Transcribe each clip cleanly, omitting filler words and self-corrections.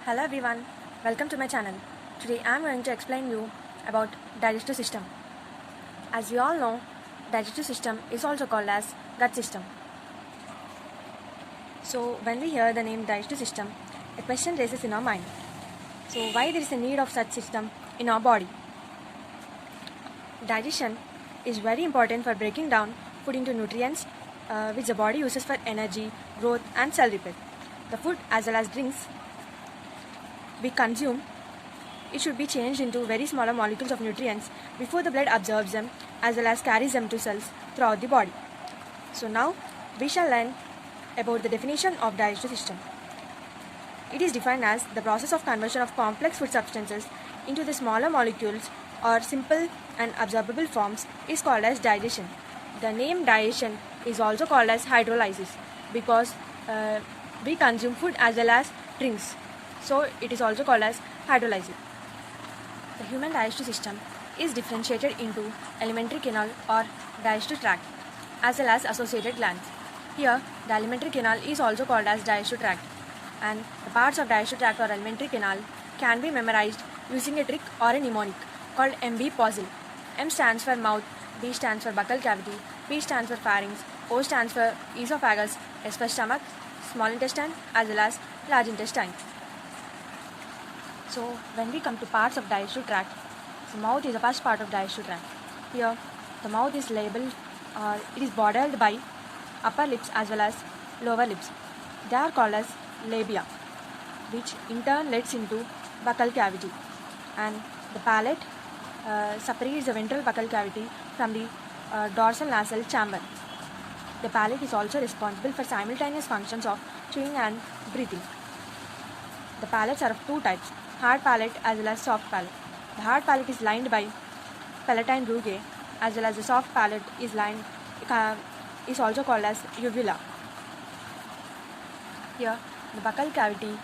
Hello everyone, welcome to my channel. Today I am going to explain you about digestive system. As we all know, digestive system is also called as gut system. So when we hear the name digestive system, a question raises in our mind. So why there is a need of such system in our body? Digestion is very important for breaking down food into nutrients which the body uses for energy, growth and cell repair. The food as well as drinks we consume, it should be changed into very smaller molecules of nutrients before the blood absorbs them as well as carries them to cells throughout the body. So now we shall learn about the definition of digestive system. It is defined as the process of conversion of complex food substances into the smaller molecules or simple and absorbable forms is called as digestion. The name digestion is also called as hydrolysis because we consume food as well as drinks. So it is also called as hydrolysis. The human digestive system is differentiated into alimentary canal or digestive tract as well as associated glands. Here the alimentary canal is also called as digestive tract, and the parts of digestive tract or alimentary canal can be memorized using a trick or a mnemonic called MB puzzle. M stands for mouth, B stands for buccal cavity, P stands for pharynx, O stands for esophagus, S for stomach, small intestine as well as large intestine. So when we come to parts of digestive tract, the mouth is the first part of digestive tract. Here the mouth is labeled it is bordered by upper lips as well as lower lips. They are called as labia, which in turn leads into buccal cavity, and the palate separates the ventral buccal cavity from the dorsal nasal chamber. The palate is also responsible for simultaneous functions of chewing and breathing. The palates are of two types, hard palate as well as soft palate. The hard palate is lined by palatine rugae as well as the soft palate is also called as uvula. Here the buccal cavity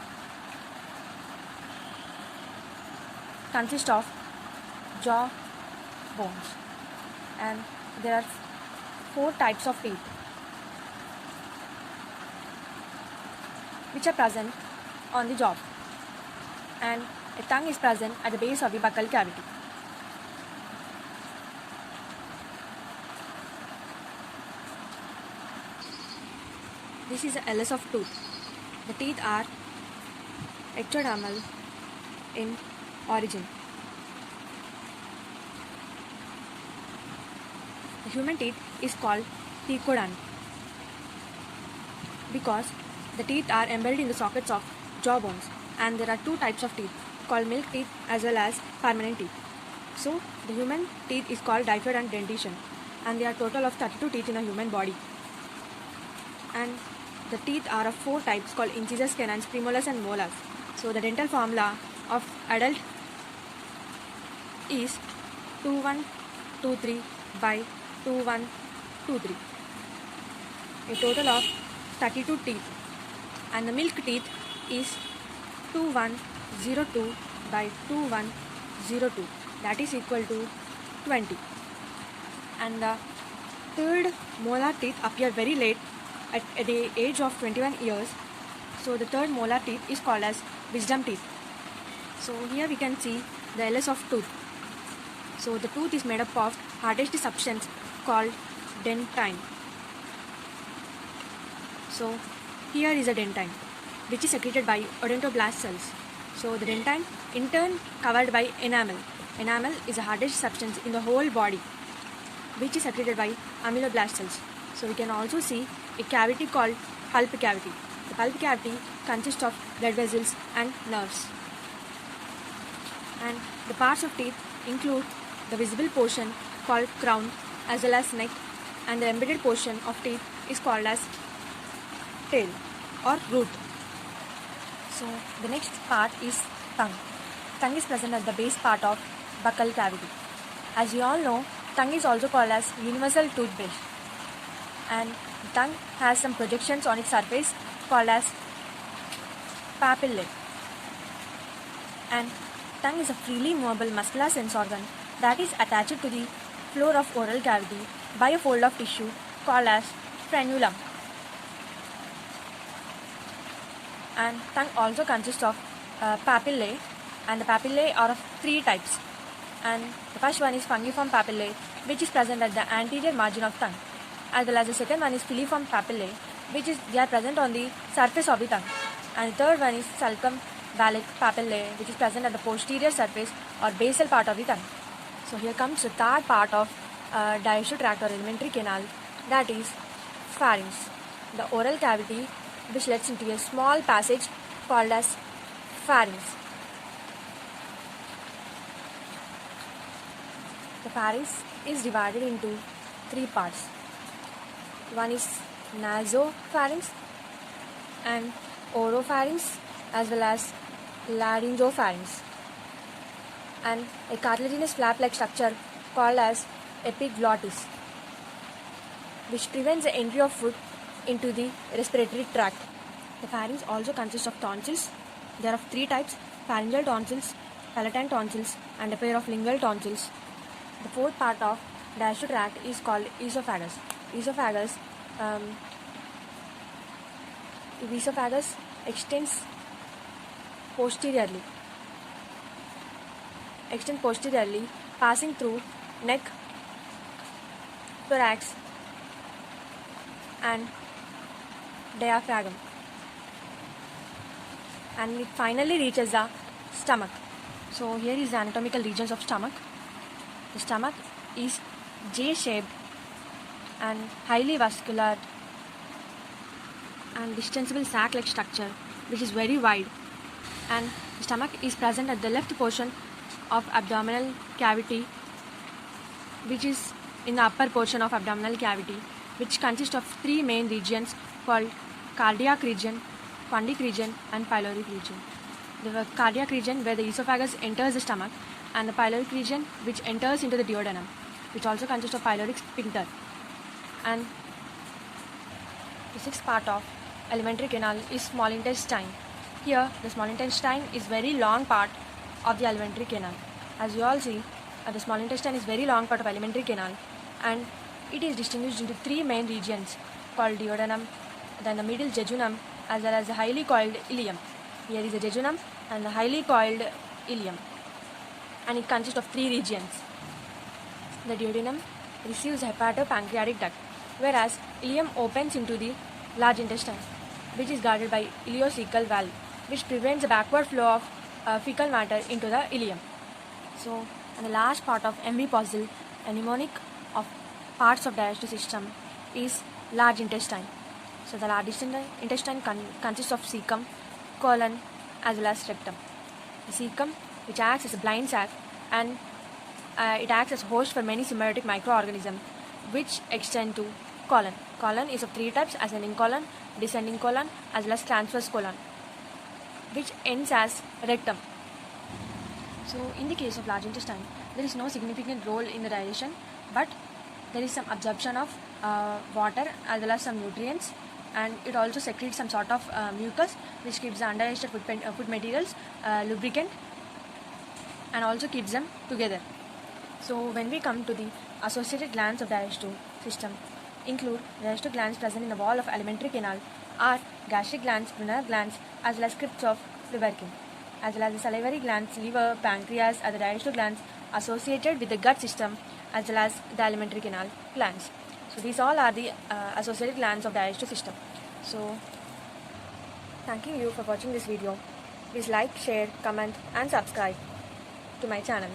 consists of jaw bones, and there are four types of teeth which are present on the jaw, and a tongue is present at the base of the buccal cavity. This is the LS of tooth. The teeth are ectodermal in origin. The human teeth is called thecodont because the teeth are embedded in the sockets of jaw bones, and there are two types of teeth called milk teeth as well as permanent teeth. So the human teeth is called diphodont dentition, and there are a total of 32 teeth in a human body. And the teeth are of four types called incisors, canines, premolars and molars. So the dental formula of adult is 2123 by 2123. A total of 32 teeth, and the milk teeth is 2102 by 2102, that is equal to 20. And the third molar teeth appear very late at the age of 21 years. So the third molar teeth is called as wisdom teeth. So here we can see the LS of tooth. So the tooth is made up of hardest substance called dentine. So here is a dentine which is secreted by odontoblast cells. So the dentine in turn covered by enamel. Enamel is the hardest substance in the whole body which is secreted by ameloblast cells. So we can also see a cavity called pulp cavity. The pulp cavity consists of blood vessels and nerves. And the parts of teeth include the visible portion called crown as well as neck, and the embedded portion of teeth is called as tail or root. So the next part is tongue. Tongue is present at the base part of buccal cavity. As you all know, tongue is also called as universal toothbrush, and the tongue has some projections on its surface called as papillae. And tongue is a freely movable muscular sense organ that is attached to the floor of oral cavity by a fold of tissue called as frenulum. And tongue also consists of papillae, and the papillae are of three types. And the first one is fungiform papillae, which is present at the anterior margin of tongue, as well as the second one is filiform papillae, they are present on the surface of the tongue, and the third one is circumvallate papillae, which is present at the posterior surface or basal part of the tongue. So here comes the third part of digestive tract or alimentary canal, that is pharynx, the oral cavity which leads into a small passage called as pharynx. The pharynx is divided into three parts. One is nasopharynx and oropharynx, as well as laryngopharynx, and a cartilaginous flap-like structure called as epiglottis, which prevents the entry of food into the respiratory tract. The pharynx also consists of tonsils. There are of three types: pharyngeal tonsils, palatine tonsils, and a pair of lingual tonsils. The fourth part of digestive tract is called esophagus. Esophagus extends posteriorly, passing through neck, thorax, and diaphragm, and it finally reaches the stomach. So here is the anatomical regions of stomach. The stomach is J-shaped and highly vascular and distensible sac-like structure, which is very wide, and the stomach is present at the left portion of abdominal cavity, which is in the upper portion of abdominal cavity, which consists of three main regions called cardiac region, fundic region, and pyloric region. The cardiac region, where the esophagus enters the stomach, and the pyloric region, which enters into the duodenum, which also consists of pyloric sphincter. And the sixth part of alimentary canal is small intestine. Here, the small intestine is very long part of the alimentary canal. As you all see, the small intestine is very long part of alimentary canal, and it is distinguished into three main regions called duodenum, then the middle jejunum, as well as the highly coiled ileum. Here is the jejunum and the highly coiled ileum, and it consists of three regions. The duodenum receives hepatopancreatic duct, whereas ileum opens into the large intestine, which is guarded by ileocecal valve, which prevents the backward flow of fecal matter into the ileum. So, and the last part of MV puzzle, a mnemonic of parts of digestive system, is large intestine. So the large intestine consists of cecum, colon, as well as rectum. The cecum, which acts as a blind sac, and it acts as host for many symbiotic microorganisms, which extend to colon. Colon is of three types: ascending colon, descending colon, as well as transverse colon, which ends as rectum. So in the case of large intestine, there is no significant role in the digestion, but there is some absorption of water as well as some nutrients, and it also secretes some sort of mucus, which keeps the undigested food materials lubricant, and also keeps them together. So when we come to the associated glands of digestive system, include digestive glands present in the wall of alimentary canal are gastric glands, renal glands, as well as crypts of Viverkin, as well as the salivary glands, liver, pancreas are the digestive glands associated with the gut system, as well as the alimentary canal glands. So these all are the associated glands of digestive system. So thanking you for watching this video. Please like, share, comment and subscribe to my channel.